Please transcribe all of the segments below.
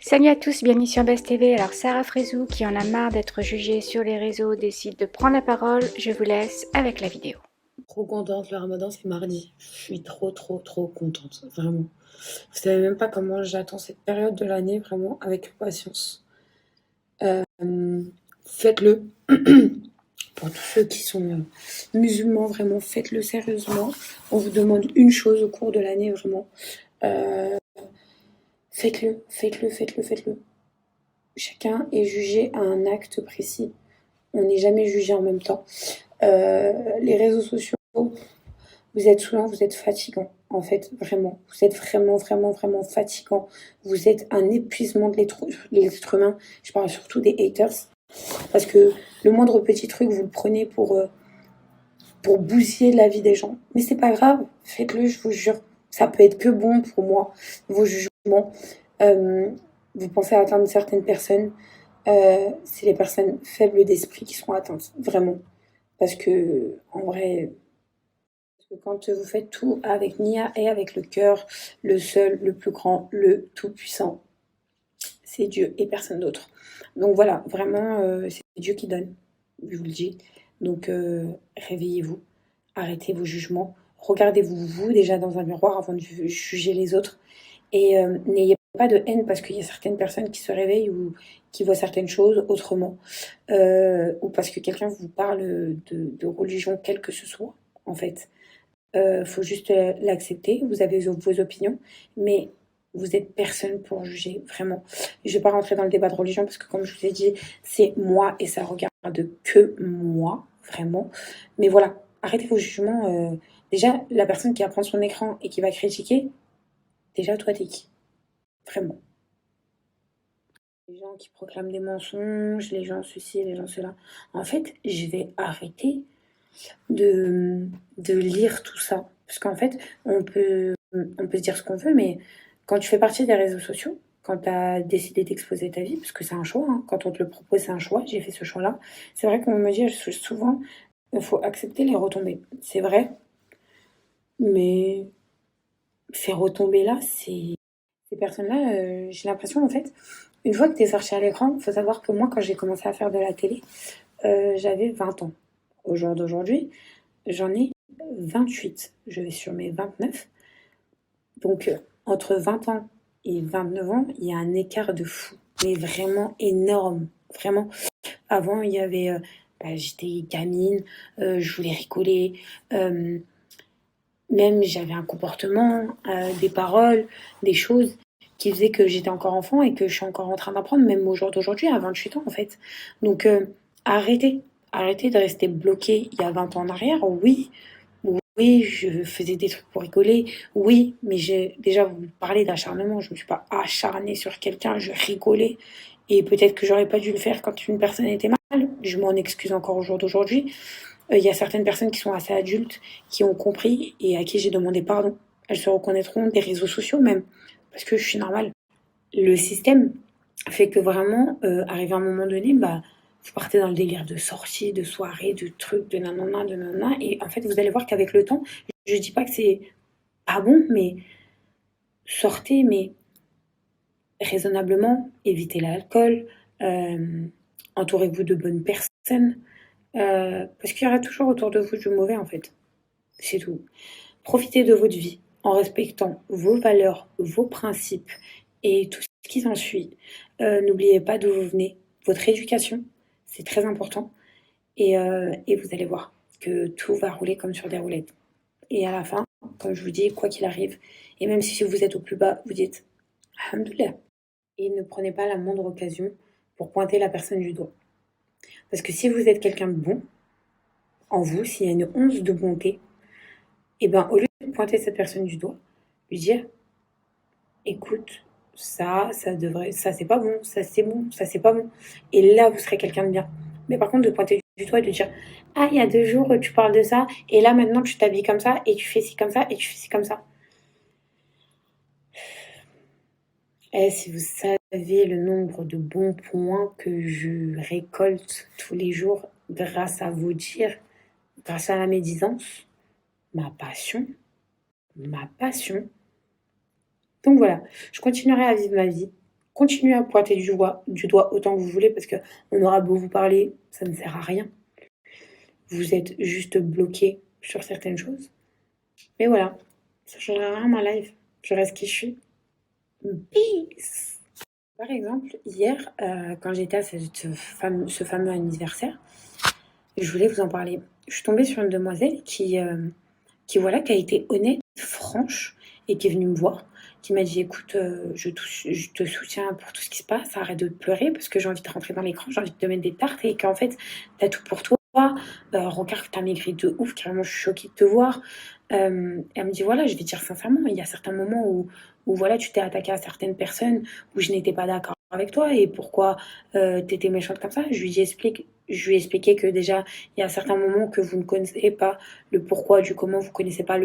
Salut à tous, bienvenue sur Best TV. Alors Sarah Frézou, qui en a marre d'être jugée sur les réseaux, décide de prendre la parole. Je vous laisse avec la vidéo. Trop contente, le ramadan c'est mardi. Je suis trop contente, vraiment. Vous savez même pas comment j'attends cette période de l'année, vraiment, avec patience. Faites-le. Pour tous ceux qui sont musulmans, vraiment, faites-le sérieusement. On vous demande une chose au cours de l'année, vraiment. Faites-le. Chacun est jugé à un acte précis. On n'est jamais jugé en même temps. Les réseaux sociaux, vous êtes saoulant, vous êtes fatigant, en fait, vraiment. Vous êtes vraiment fatigant. Vous êtes un épuisement de l'être humain. Je parle surtout des haters. Parce que le moindre petit truc, vous le prenez pour bousiller la vie des gens. Mais c'est pas grave, faites-le, je vous jure. Ça peut être que bon pour moi, vos jugements. Vous pensez atteindre certaines personnes. C'est les personnes faibles d'esprit qui sont atteintes, vraiment. Parce que, en vrai, quand vous faites tout avec Nia et avec le cœur, le seul, le plus grand, le tout-puissant, c'est Dieu et personne d'autre. Donc voilà, vraiment, c'est Dieu qui donne, je vous le dis. Donc réveillez-vous, arrêtez vos jugements, regardez-vous vous déjà dans un miroir avant de juger les autres. Et n'ayez pas de haine parce qu'il y a certaines personnes qui se réveillent ou qui voient certaines choses autrement. Ou parce que quelqu'un vous parle de religion, quelle que ce soit, en fait. Faut juste l'accepter. Vous avez vos opinions, mais vous êtes personne pour juger, vraiment. Je vais pas rentrer dans le débat de religion parce que, comme je vous ai dit, c'est moi et ça regarde que moi, vraiment. Mais voilà, arrêtez vos jugements. Déjà, la personne qui va prendre son écran et qui va critiquer, déjà, toi, t'es qui? Vraiment. Les gens qui proclament des mensonges, les gens ceci, les gens cela. En fait, je vais arrêter de lire tout ça. Parce qu'en fait, on peut se dire ce qu'on veut, mais quand tu fais partie des réseaux sociaux, quand tu as décidé d'exposer ta vie, parce que c'est un choix, hein, quand on te le propose, c'est un choix, j'ai fait ce choix-là, c'est vrai qu'on me dit souvent, il faut accepter les retombées. C'est vrai, mais faire retomber là, ces personnes-là, j'ai l'impression, en fait, une fois que tu es sorti à l'écran, il faut savoir que moi, quand j'ai commencé à faire de la télé, j'avais 20 ans. Au jour d'aujourd'hui, j'en ai 28. Je vais sur mes 29. Donc, entre 20 ans et 29 ans, il y a un écart de fou. Mais vraiment énorme. Vraiment. Avant, il y avait... j'étais gamine, je voulais rigoler. Même j'avais un comportement, des paroles, des choses qui faisaient que j'étais encore enfant et que je suis encore en train d'apprendre, même au jour d'aujourd'hui, à 28 ans en fait. Donc arrêtez, arrêtez de rester bloqué il y a 20 ans en arrière. Oui, oui, je faisais des trucs pour rigoler. Oui, mais j'ai déjà vous parlez d'acharnement. Je me suis pas acharnée sur quelqu'un, je rigolais. Et peut-être que j'aurais pas dû le faire quand une personne était mal. Je m'en excuse encore au jour d'aujourd'hui. Il y a certaines personnes qui sont assez adultes, qui ont compris et à qui j'ai demandé pardon. Elles se reconnaîtront des réseaux sociaux même, parce que je suis normale. Le système fait que vraiment, arrivé à un moment donné, bah, vous partez dans le délire de sortie, de soirée, de trucs, de nanana, et en fait, vous allez voir qu'avec le temps, je dis pas que c'est pas bon, mais sortez, mais raisonnablement, évitez l'alcool, entourez-vous de bonnes personnes, parce qu'il y aura toujours autour de vous du mauvais en fait. C'est tout. Profitez de votre vie en respectant vos valeurs, vos principes et tout ce qui s'ensuit. N'oubliez pas d'où vous venez, votre éducation, c'est très important. Et vous allez voir que tout va rouler comme sur des roulettes. Et à la fin, comme je vous dis, quoi qu'il arrive, et même si vous êtes au plus bas, vous dites Alhamdoulilah. Et ne prenez pas la moindre occasion pour pointer la personne du doigt. Parce que si vous êtes quelqu'un de bon, en vous, s'il y a une once de bonté, et ben au lieu de pointer cette personne du doigt, lui dire écoute, ça devrait, ça c'est pas bon, ça c'est bon, ça c'est pas bon. Et là, vous serez quelqu'un de bien. Mais par contre, de pointer du doigt et de dire ah, il y a 2 jours, tu parles de ça, et là maintenant, tu t'habilles comme ça, et tu fais ci comme ça, et tu fais ci comme ça. Eh, si vous saviez le nombre de bons points que je récolte tous les jours grâce à vous dire, grâce à la médisance, ma passion, ma passion. Donc voilà, je continuerai à vivre ma vie continuez à pointer du doigt autant que vous voulez parce qu'on aura beau vous parler, ça ne sert à rien. Vous êtes juste bloqué sur certaines choses. Mais voilà, ça ne changera rien à ma life. Je reste qui je suis. Peace. Par exemple, hier, quand j'étais à ce fameux anniversaire, je voulais vous en parler. Je suis tombée sur une demoiselle qui voilà, qui a été honnête, franche, et qui est venue me voir, qui m'a dit: «Écoute, je te soutiens pour tout ce qui se passe, arrête de pleurer parce que j'ai envie de rentrer dans l'écran, j'ai envie de te mettre des tartes et qu'en fait, t'as tout pour toi. Regarde, tu maigri de ouf, carrément, je suis choquée de te voir». Elle me dit: «Voilà, je vais te dire sincèrement, il y a certains moments où voilà, tu t'es attaquée à certaines personnes, où je n'étais pas d'accord avec toi et pourquoi, tu étais méchante comme ça». Je lui ai expliqué que déjà, il y a certains moments que vous ne connaissez pas le pourquoi du comment, vous connaissez pas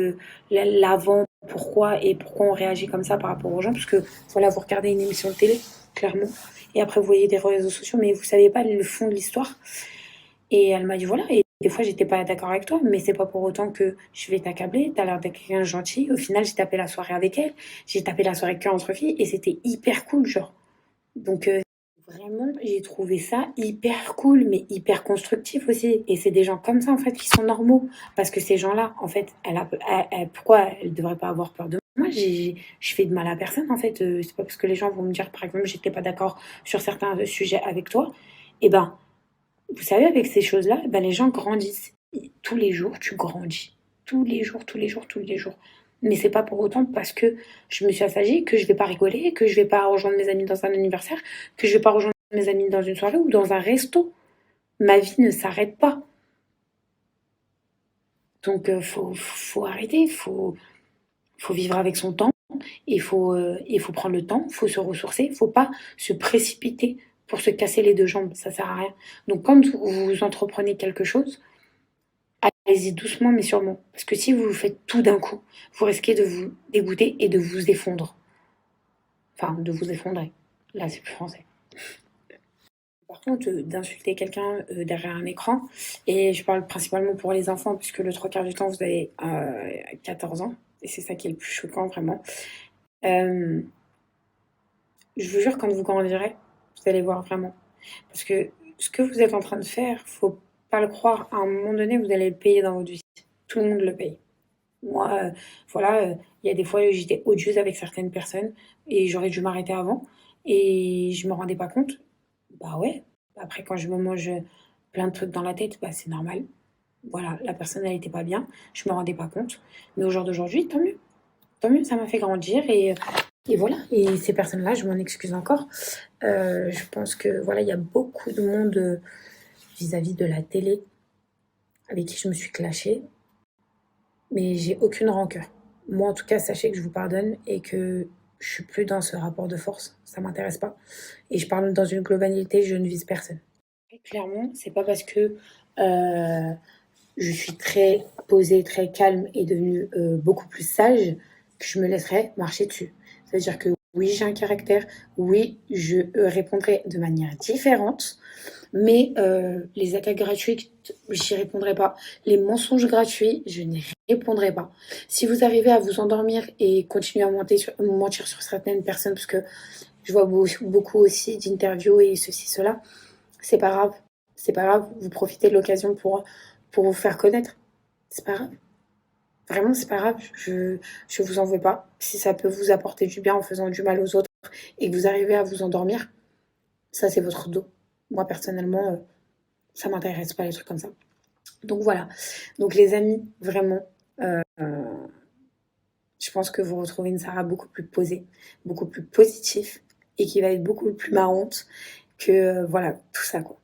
l'avant, pourquoi et pourquoi on réagit comme ça par rapport aux gens, parce que voilà, vous regardez une émission de télé, clairement, et après vous voyez des réseaux sociaux, mais vous savez pas le fond de l'histoire. Et elle m'a dit voilà, et des fois j'étais pas d'accord avec toi, mais c'est pas pour autant que je vais t'accabler, t'as l'air d'être quelqu'un de gentil. Au final, j'ai tapé la soirée avec elle, j'ai tapé la soirée qu'entre filles, et c'était hyper cool, genre. Donc vraiment, j'ai trouvé ça hyper cool, mais hyper constructif aussi. Et c'est des gens comme ça, en fait, qui sont normaux. Parce que ces gens-là, en fait, pourquoi elle devrait pas avoir peur de moi? Je fais de mal à personne, en fait. C'est pas parce que les gens vont me dire, par exemple, j'étais pas d'accord sur certains sujets avec toi. Et ben, vous savez, avec ces choses-là, ben, les gens grandissent. Et tous les jours, tu grandis. Tous les jours, tous les jours, tous les jours. Mais c'est pas pour autant parce que je me suis assagée que je vais pas rigoler, que je vais pas rejoindre mes amis dans un anniversaire, que je vais pas rejoindre mes amis dans une soirée ou dans un resto. Ma vie ne s'arrête pas. Donc faut arrêter, faut vivre avec son temps, il faut prendre le temps, il faut se ressourcer, il faut pas se précipiter pour se casser les deux jambes, ça sert à rien. Donc quand vous entreprenez quelque chose, allez-y doucement mais sûrement. Parce que si vous faites tout d'un coup, vous risquez de vous dégoûter et de vous effondrer. Enfin, de vous effondrer. Là, c'est plus français. Par contre, d'insulter quelqu'un derrière un écran, et je parle principalement pour les enfants, puisque le trois quarts du temps, vous avez 14 ans, et c'est ça qui est le plus choquant, vraiment. Euh, je vous jure, quand vous grandirez, vous allez voir vraiment. Parce que ce que vous êtes en train de faire, faut pas le croire, à un moment donné, vous allez le payer dans votre vie. Tout le monde le paye. Moi, voilà, il y a des fois, j'étais odieuse avec certaines personnes et j'aurais dû m'arrêter avant et je me rendais pas compte. Bah ouais, après quand je me mange plein de trucs dans la tête, bah c'est normal. Voilà, la personne elle était pas bien, je me rendais pas compte. Mais au jour d'aujourd'hui, tant mieux. Tant mieux, ça m'a fait grandir et voilà. Et ces personnes-là, je m'en excuse encore. Je pense que voilà, il y a beaucoup de monde vis-à-vis de la télé avec qui je me suis clashée. Mais j'ai aucune rancœur. Moi, en tout cas, sachez que je vous pardonne et que je suis plus dans ce rapport de force. Ça m'intéresse pas. Et je parle dans une globalité, je ne vise personne. Et clairement, c'est pas parce que je suis très posée, très calme et devenue beaucoup plus sage que je me laisserai marcher dessus. C'est-à-dire que oui, j'ai un caractère, oui, je répondrai de manière différente, mais les attaques gratuites, j'y répondrai pas. Les mensonges gratuits, je n'y répondrai pas. Si vous arrivez à vous endormir et continuer à mentir sur certaines personnes, parce que je vois beaucoup aussi d'interviews et ceci, cela, c'est pas grave. C'est pas grave, vous profitez de l'occasion pour vous faire connaître. C'est pas grave. Vraiment, c'est pas grave. Je vous en veux pas. Si ça peut vous apporter du bien en faisant du mal aux autres et que vous arrivez à vous endormir, ça c'est votre dos. Moi personnellement, ça m'intéresse pas les trucs comme ça. Donc voilà. Donc les amis, vraiment, je pense que vous retrouvez une Sarah beaucoup plus posée, beaucoup plus positive et qui va être beaucoup plus marrante que voilà tout ça quoi.